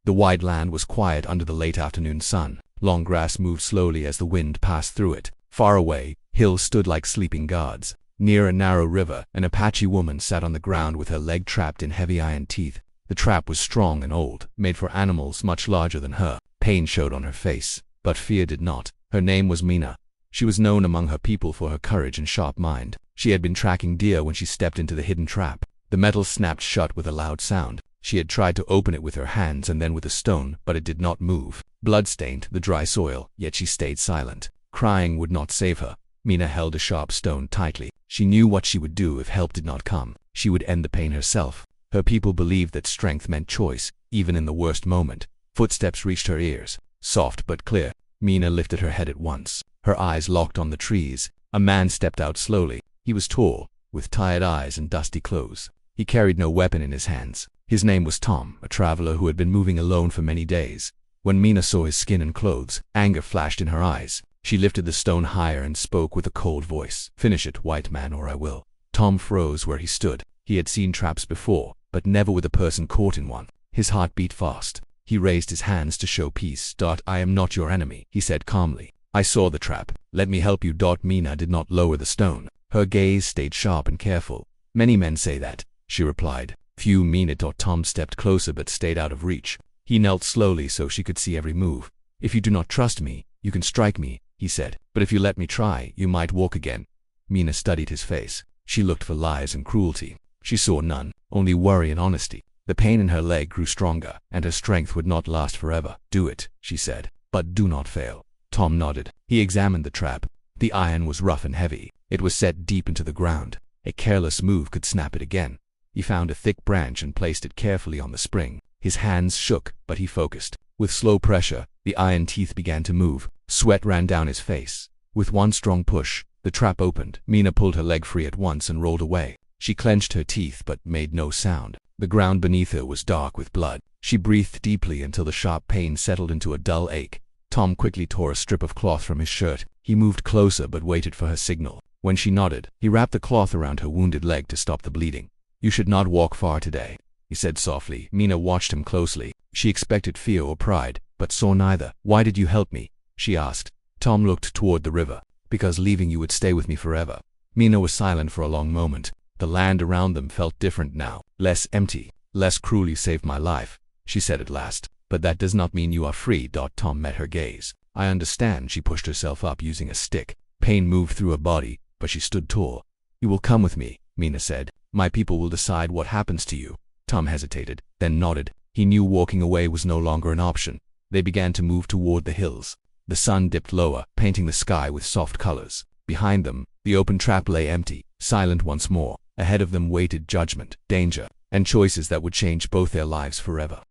The wide land was quiet under the late afternoon sun. Long grass moved slowly as the wind passed through it. Far away, hills stood like sleeping guards. Near a narrow river, an Apache woman sat on the ground with her leg trapped in heavy iron teeth. The trap was strong and old, made for animals much larger than her. Pain showed on her face, but fear did not. Her name was Mina. She was known among her people for her courage and sharp mind. She had been tracking deer when she stepped into the hidden trap. The metal snapped shut with a loud sound. She had tried to open it with her hands and then with a stone, but it did not move. Blood stained the dry soil, yet she stayed silent. Crying would not save her. Mina held a sharp stone tightly. She knew what she would do if help did not come. She would end the pain herself. Her people believed that strength meant choice, even in the worst moment. Footsteps reached her ears, soft but clear. Mina lifted her head at once. Her eyes locked on the trees. A man stepped out slowly. He was tall, with tired eyes and dusty clothes. He carried no weapon in his hands. His name was Tom, a traveler who had been moving alone for many days. When Mina saw his skin and clothes, anger flashed in her eyes. She lifted the stone higher and spoke with a cold voice. "Finish it, white man, or I will." Tom froze where he stood. He had seen traps before, but never with a person caught in one. His heart beat fast. He raised his hands to show peace. "I am not your enemy," he said calmly. "I saw the trap. Let me help you." Mina did not lower the stone. Her gaze stayed sharp and careful. "Many men say that," she replied. "Few mean it." Tom stepped closer but stayed out of reach. He knelt slowly so she could see every move. "If you do not trust me, you can strike me," he said. "But if you let me try, you might walk again." Mina studied his face. She looked for lies and cruelty. She saw none, only worry and honesty. The pain in her leg grew stronger, and her strength would not last forever. "Do it," she said, "but do not fail." Tom nodded. He examined the trap. The iron was rough and heavy. It was set deep into the ground. A careless move could snap it again. He found a thick branch and placed it carefully on the spring. His hands shook, but he focused. With slow pressure, the iron teeth began to move. Sweat ran down his face. With one strong push, the trap opened. Mina pulled her leg free at once and rolled away. She clenched her teeth but made no sound. The ground beneath her was dark with blood. She breathed deeply until the sharp pain settled into a dull ache. Tom quickly tore a strip of cloth from his shirt. He moved closer but waited for her signal. When she nodded, he wrapped the cloth around her wounded leg to stop the bleeding. "You should not walk far today," he said softly. Mina watched him closely. She expected fear or pride, but saw neither. "Why did you help me?" she asked. Tom looked toward the river. "Because leaving you would stay with me forever." Mina was silent for a long moment. The land around them felt different now, less empty, less cruelly. "Saved my life," she said at last. "But that does not mean you are free." Tom met her gaze. "I understand." She pushed herself up using a stick. Pain moved through her body, but she stood tall. "You will come with me," Mina said. "My people will decide what happens to you." Tom hesitated, then nodded. He knew walking away was no longer an option. They began to move toward the hills. The sun dipped lower, painting the sky with soft colors. Behind them, the open trap lay empty, silent once more. Ahead of them waited judgment, danger, and choices that would change both their lives forever.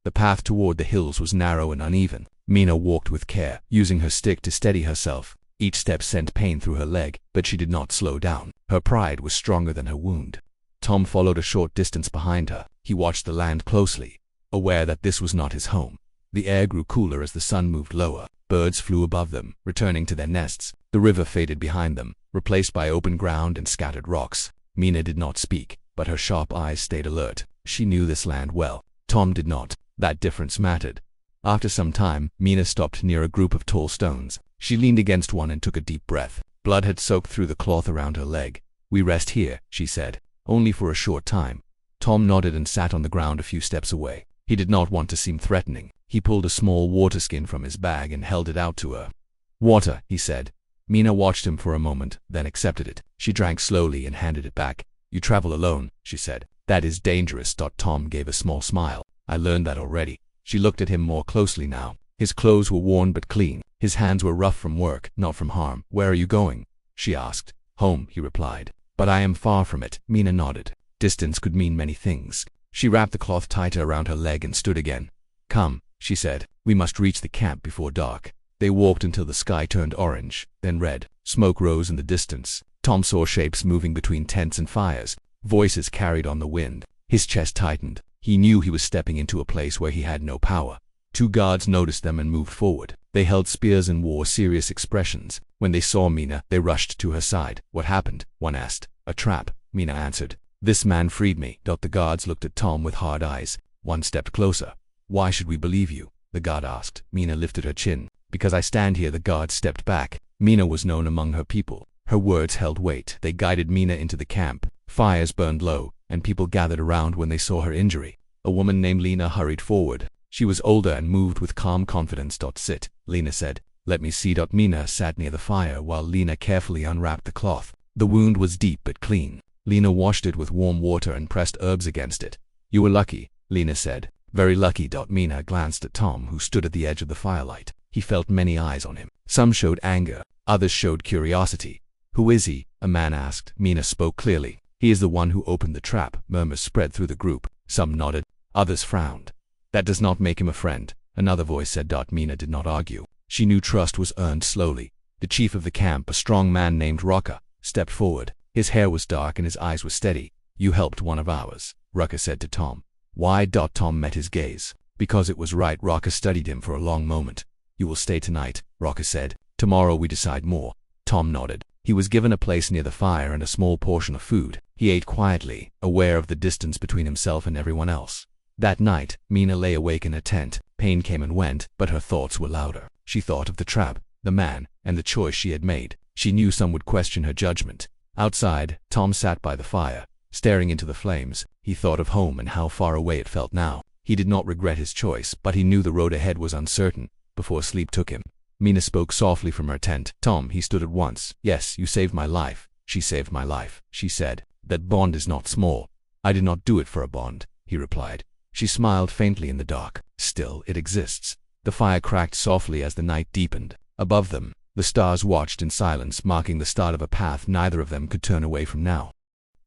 The path toward the hills was narrow and uneven. Mina walked with care, using her stick to steady herself. Each step sent pain through her leg, but she did not slow down. Her pride was stronger than her wound. Tom followed a short distance behind her. He watched the land closely, aware that this was not his home. The air grew cooler as the sun moved lower. Birds flew above them, returning to their nests. The river faded behind them, replaced by open ground and scattered rocks. Mina did not speak, but her sharp eyes stayed alert. She knew this land well. Tom did not. That difference mattered. After some time, Mina stopped near a group of tall stones. She leaned against one and took a deep breath. Blood had soaked through the cloth around her leg. "We rest here," she said. "Only for a short time." Tom nodded and sat on the ground a few steps away. He did not want to seem threatening. He pulled a small water skin from his bag and held it out to her. "Water," he said. Mina watched him for a moment, then accepted it. She drank slowly and handed it back. "You travel alone," she said. "That is dangerous." Tom gave a small smile. "I learned that already." She looked at him more closely now. His clothes were worn but clean. His hands were rough from work, not from harm. "Where are you going?" she asked. "Home," he replied. "But I am far from it." Mina nodded. Distance could mean many things. She wrapped the cloth tighter around her leg and stood again. "Come," she said. "We must reach the camp before dark." They walked until the sky turned orange, then red. Smoke rose in the distance. Tom saw shapes moving between tents and fires. Voices carried on the wind. His chest tightened. He knew he was stepping into a place where he had no power. Two guards noticed them and moved forward. They held spears and wore serious expressions. When they saw Mina, they rushed to her side. "What happened?" one asked. "A trap," Mina answered. "This man freed me." The guards looked at Tom with hard eyes. One stepped closer. Why should we believe you? The guard asked. Mina lifted her chin. Because I stand here. The guard stepped back. Mina was known among her people. Her words held weight. They guided Mina into the camp. Fires burned low, and people gathered around when they saw her injury. A woman named Lena hurried forward. She was older and moved with calm confidence. Sit, Lena said. Let me see. Mina sat near the fire while Lena carefully unwrapped the cloth. The wound was deep but clean. Lena washed it with warm water and pressed herbs against it. You were lucky, Lena said. Very lucky. Mina glanced at Tom, who stood at the edge of the firelight. He felt many eyes on him. Some showed anger, others showed curiosity. Who is he? A man asked. Mina spoke clearly. He is the one who opened the trap. Murmurs spread through the group. Some nodded, others frowned. That does not make him a friend, another voice said. Mina did not argue. She knew trust was earned slowly. The chief of the camp, a strong man named Rocca, stepped forward. His hair was dark and his eyes were steady. You helped one of ours, Rocca said to Tom. Why? Tom met his gaze. Because it was right. Rocca studied him for a long moment. You will stay tonight, Rocca said. Tomorrow we decide more. Tom nodded. He was given a place near the fire and a small portion of food. He ate quietly, aware of the distance between himself and everyone else. That night, Mina lay awake in her tent. Pain came and went, but her thoughts were louder. She thought of the trap, the man, and the choice she had made. She knew some would question her judgment. Outside, Tom sat by the fire, staring into the flames. He thought of home and how far away it felt now. He did not regret his choice, but he knew the road ahead was uncertain. Before sleep took him, Mina spoke softly from her tent. Tom, he stood at once. Yes, you saved my life. She saved my life, she said. That bond is not small. I did not do it for a bond, he replied. She smiled faintly in the dark. Still, it exists. The fire cracked softly as the night deepened. Above them, the stars watched in silence, marking the start of a path neither of them could turn away from now.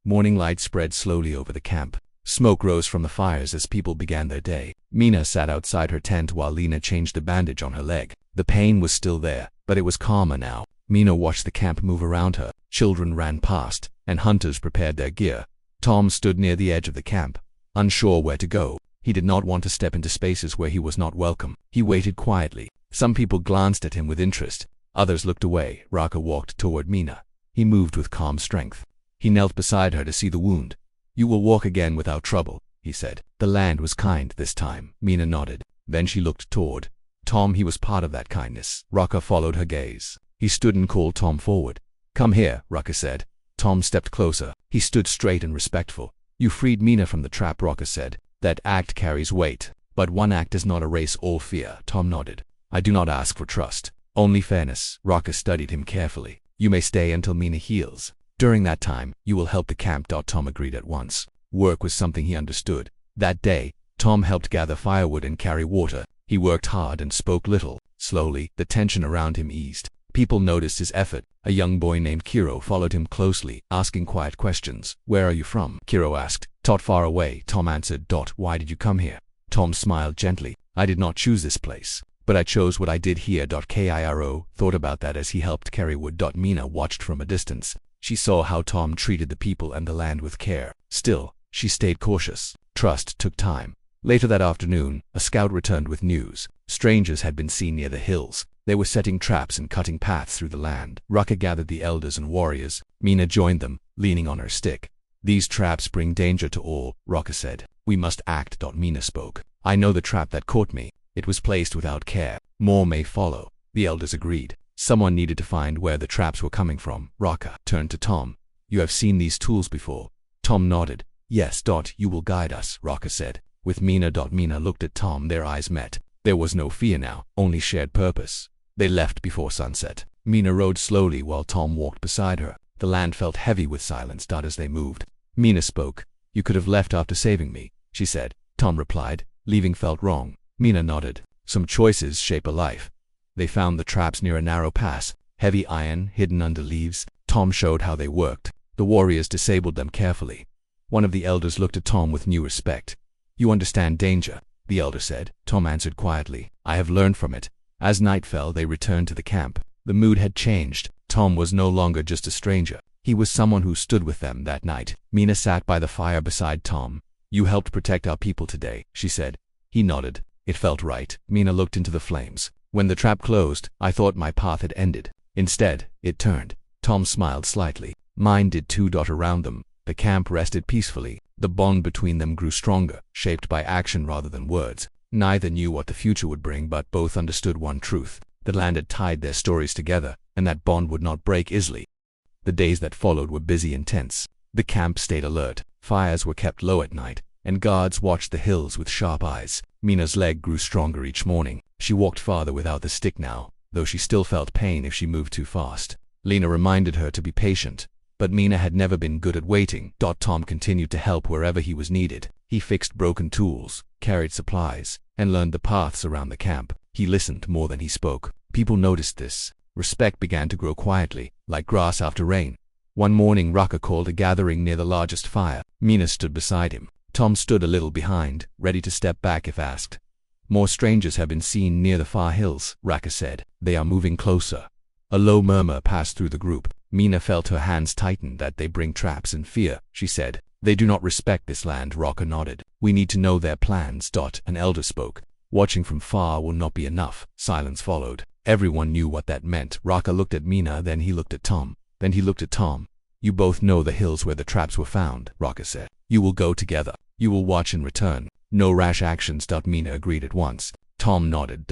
Morning light spread slowly over the camp. Smoke rose from the fires as people began their day. Mina sat outside her tent while Lena changed the bandage on her leg. The pain was still there, but it was calmer now. Mina watched the camp move around her. Children ran past, and hunters prepared their gear. Tom stood near the edge of the camp, unsure where to go. He did not want to step into spaces where he was not welcome. He waited quietly. Some people glanced at him with interest. Others looked away. Rocca walked toward Mina. He moved with calm strength. He knelt beside her to see the wound. You will walk again without trouble, he said. The land was kind this time. Mina nodded. Then she looked toward Tom. He was part of that kindness. Rocca followed her gaze. He stood and called Tom forward. Come here, Rocca said. Tom stepped closer. He stood straight and respectful. You freed Mina from the trap, Rocca said. That act carries weight, but one act does not erase all fear. Tom nodded. I do not ask for trust, only fairness. Rocca studied him carefully. You may stay until Mina heals. During that time, you will help the camp. Tom agreed at once. Work was something he understood. That day, Tom helped gather firewood and carry water. He worked hard and spoke little. Slowly, the tension around him eased. People noticed his effort. A young boy named Kiro followed him closely, asking quiet questions. Where are you from? Kiro asked. Far away, Tom answered. Why did you come here? Tom smiled gently. I did not choose this place, but I chose what I did here. Kiro thought about that as he helped carry wood. Mina watched from a distance. She saw how Tom treated the people and the land with care. Still, she stayed cautious. Trust took time. Later that afternoon, a scout returned with news. Strangers had been seen near the hills. They were setting traps and cutting paths through the land. Rocca gathered the elders and warriors. Mina joined them, leaning on her stick. These traps bring danger to all, Rocca said. We must act. Mina spoke. I know the trap that caught me. It was placed without care. More may follow. The elders agreed. Someone needed to find where the traps were coming from. Rocca turned to Tom. You have seen these tools before? Tom nodded. Yes. You will guide us, Rocca said. With Mina. Mina looked at Tom. Their eyes met. There was no fear now, only shared purpose. They left before sunset. Mina rode slowly while Tom walked beside her. The land felt heavy with silence. As they moved, Mina spoke. You could have left after saving me, she said. Tom replied. Leaving felt wrong. Mina nodded. Some choices shape a life. They found the traps near a narrow pass, heavy iron hidden under leaves. Tom showed how they worked. The warriors disabled them carefully. One of the elders looked at Tom with new respect. You understand danger, the elder said. Tom answered quietly. I have learned from it. As night fell, they returned to the camp. The mood had changed. Tom was no longer just a stranger. He was someone who stood with them that night. Mina sat by the fire beside Tom. You helped protect our people today, she said. He nodded. It felt right. Mina looked into the flames. When the trap closed, I thought my path had ended. Instead, it turned. Tom smiled slightly. Mine did too. Around them, the camp rested peacefully. The bond between them grew stronger, shaped by action rather than words. Neither knew what the future would bring, but both understood one truth: the land had tied their stories together, and that bond would not break easily. The days that followed were busy and tense. The camp stayed alert, fires were kept low at night, and guards watched the hills with sharp eyes. Mina's leg grew stronger each morning. She walked farther without the stick now, though she still felt pain if she moved too fast. Lena reminded her to be patient, but Mina had never been good at waiting. Tom continued to help wherever he was needed. He fixed broken tools, carried supplies, and learned the paths around the camp. He listened more than he spoke. People noticed this. Respect began to grow quietly, like grass after rain. One morning Raka called a gathering near the largest fire. Mina stood beside him. Tom stood a little behind, ready to step back if asked. "More strangers have been seen near the far hills," Raka said. "They are moving closer." A low murmur passed through the group. Mina felt her hands tighten. "That they bring traps and fear," she said. "They do not respect this land." Raka nodded. "We need to know their plans." An elder spoke. "Watching from far will not be enough." Silence followed. Everyone knew what that meant. Raka looked at Mina, then he looked at Tom. Then he looked at Tom. "You both know the hills where the traps were found," Raka said. "You will go together. You will watch and return. No rash actions." Mina agreed at once. Tom nodded.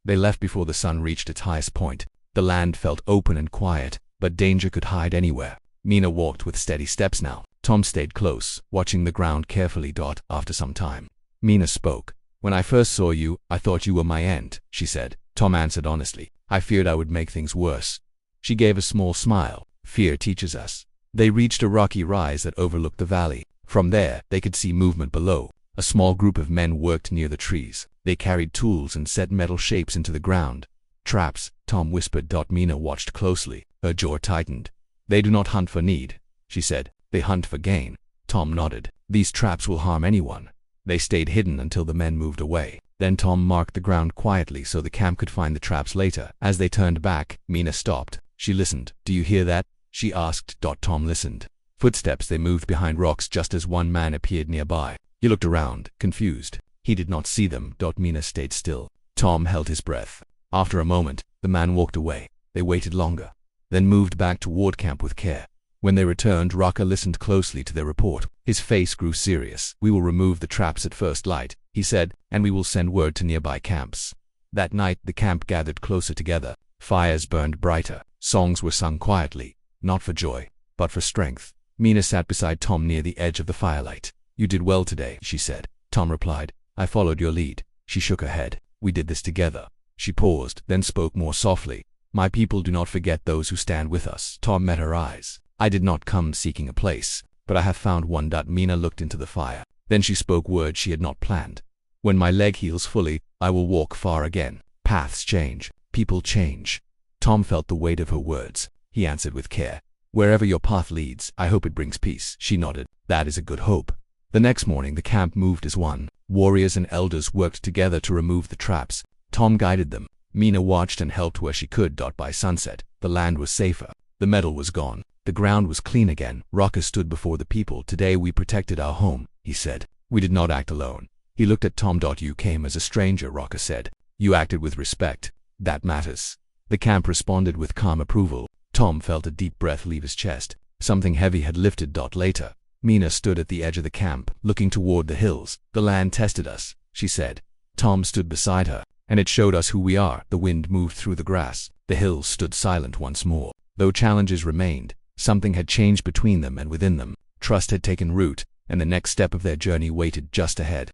They left before the sun reached its highest point. The land felt open and quiet, but danger could hide anywhere. Mina walked with steady steps now. Tom stayed close, watching the ground carefully. After some time, Mina spoke. "When I first saw you, I thought you were my end," she said. Tom answered honestly. "I feared I would make things worse." She gave a small smile. "Fear teaches us." They reached a rocky rise that overlooked the valley. From there, they could see movement below. A small group of men worked near the trees. They carried tools and set metal shapes into the ground. "Traps," Tom whispered. Mina watched closely. Her jaw tightened. "They do not hunt for need," she said. "They hunt for gain." Tom nodded. "These traps will harm anyone." They stayed hidden until the men moved away. Then Tom marked the ground quietly so the camp could find the traps later. As they turned back, Mina stopped. She listened. "Do you hear that?" she asked. Tom listened. Footsteps. They moved behind rocks just as one man appeared nearby. He looked around, confused. He did not see them. Mina stayed still. Tom held his breath. After a moment, the man walked away. They waited longer, then moved back toward camp with care. When they returned, Raka listened closely to their report. His face grew serious. "We will remove the traps at first light," he said, "and we will send word to nearby camps." That night, the camp gathered closer together. Fires burned brighter. Songs were sung quietly, not for joy, but for strength. Mina sat beside Tom near the edge of the firelight. "You did well today," she said. Tom replied, "I followed your lead." She shook her head. "We did this together." She paused, then spoke more softly. "My people do not forget those who stand with us." Tom met her eyes. "I did not come seeking a place, but I have found one." Mina looked into the fire. Then she spoke words she had not planned. "When my leg heals fully, I will walk far again." Paths change. People change. Tom felt the weight of her words. He answered with care. "Wherever your path leads, I hope it brings peace." She nodded. "That is a good hope." The next morning, the camp moved as one. Warriors and elders worked together to remove the traps. Tom guided them. Mina watched and helped where she could. By sunset, the land was safer. The metal was gone. The ground was clean again. Raka stood before the people. "Today we protected our home," he said. "We did not act alone." He looked at Tom. "You came as a stranger," Raka said. "You acted with respect. That matters." The camp responded with calm approval. Tom felt a deep breath leave his chest. Something heavy had lifted. Later, Mina stood at the edge of the camp, looking toward the hills. "The land tested us," she said. Tom stood beside her. "And it showed us who we are." The wind moved through the grass. The hills stood silent once more. Though challenges remained, something had changed between them and within them. Trust had taken root, and the next step of their journey waited just ahead.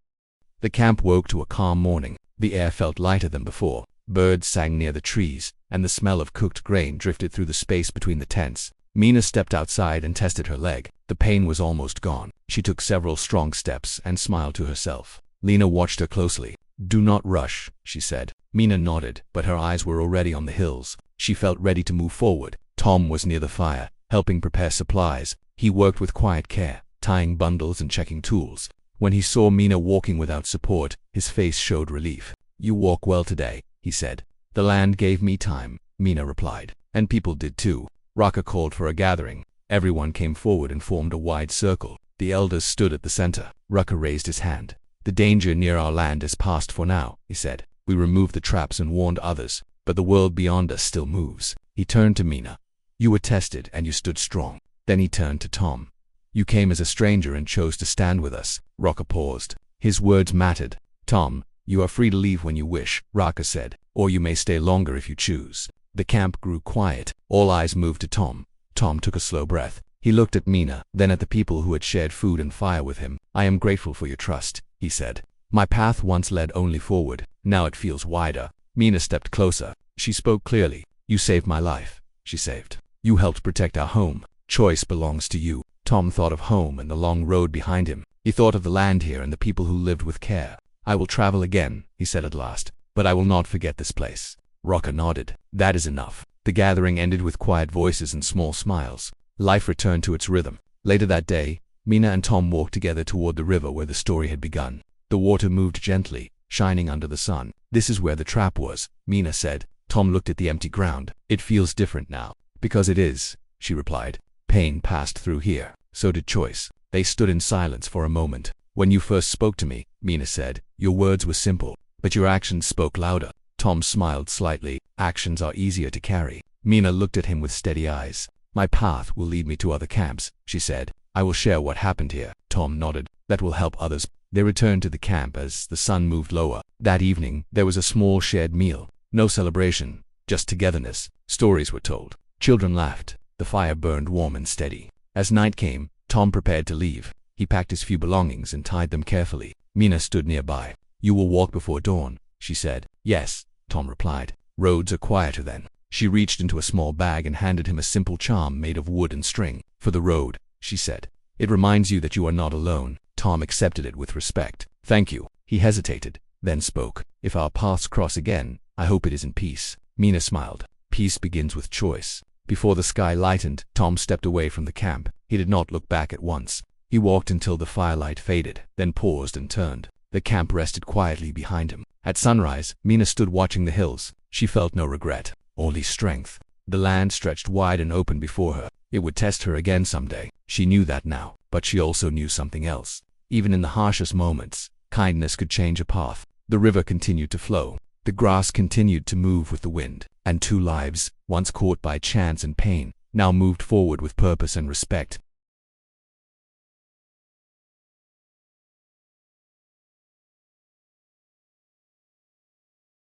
The camp woke to a calm morning. The air felt lighter than before. Birds sang near the trees, and the smell of cooked grain drifted through the space between the tents. Mina stepped outside and tested her leg. The pain was almost gone. She took several strong steps and smiled to herself. Lena watched her closely. "Do not rush," she said. Mina nodded, but her eyes were already on the hills. She felt ready to move forward. Tom was near the fire, helping prepare supplies. He worked with quiet care, tying bundles and checking tools. When he saw Mina walking without support, his face showed relief. "You walk well today," he said. "The land gave me time," Mina replied. "And people did too." Raka called for a gathering. Everyone came forward and formed a wide circle. The elders stood at the center. Raka raised his hand. "The danger near our land is past for now," he said. "We removed the traps and warned others, but the world beyond us still moves." He turned to Mina. "You were tested and you stood strong." Then he turned to Tom. "You came as a stranger and chose to stand with us." Raka paused. His words mattered. "Tom, You are free to leave when you wish, Raka said, or you may stay longer if you choose. The camp grew quiet. All eyes moved to Tom. Tom took a slow breath. He looked at Mina, then at the people who had shared food and fire with him. I am grateful for your trust, he said. My path once led only forward. Now it feels wider. Mina stepped closer. She spoke clearly. You saved my life, she saved. You helped protect our home. Choice belongs to you. Tom thought of home and the long road behind him. He thought of the land here and the people who lived with care. I will travel again, he said at last, but I will not forget this place. Raka nodded. That is enough. The gathering ended with quiet voices and small smiles. Life returned to its rhythm. Later that day, Mina and Tom walked together toward the river where the story had begun. The water moved gently, shining under the sun. This is where the trap was, Mina said. Tom looked at the empty ground. It feels different now. Because it is, she replied. Pain passed through here. So did choice. They stood in silence for a moment. When you first spoke to me, Mina said, your words were simple, but your actions spoke louder. Tom smiled slightly. Actions are easier to carry. Mina looked at him with steady eyes. My path will lead me to other camps, she said. I will share what happened here. Tom nodded. That will help others. They returned to the camp as the sun moved lower. That evening, there was a small shared meal. No celebration, just togetherness. Stories were told. Children laughed. The fire burned warm and steady. As night came, Tom prepared to leave. He packed his few belongings and tied them carefully. Mina stood nearby. You will walk before dawn, she said. Yes, Tom replied. Roads are quieter then. She reached into a small bag and handed him a simple charm made of wood and string. For the road, she said. It reminds you that you are not alone. Tom accepted it with respect. Thank you. He hesitated, then spoke. If our paths cross again, I hope it is in peace. Mina smiled. Peace begins with choice. Before the sky lightened, Tom stepped away from the camp. He did not look back at once. He walked until the firelight faded, then paused and turned. The camp rested quietly behind him. At sunrise, Mina stood watching the hills. She felt no regret, only strength. The land stretched wide and open before her. It would test her again someday. She knew that now, but she also knew something else. Even in the harshest moments, kindness could change a path. The river continued to flow. The grass continued to move with the wind. And two lives, once caught by chance and pain, now moved forward with purpose and respect.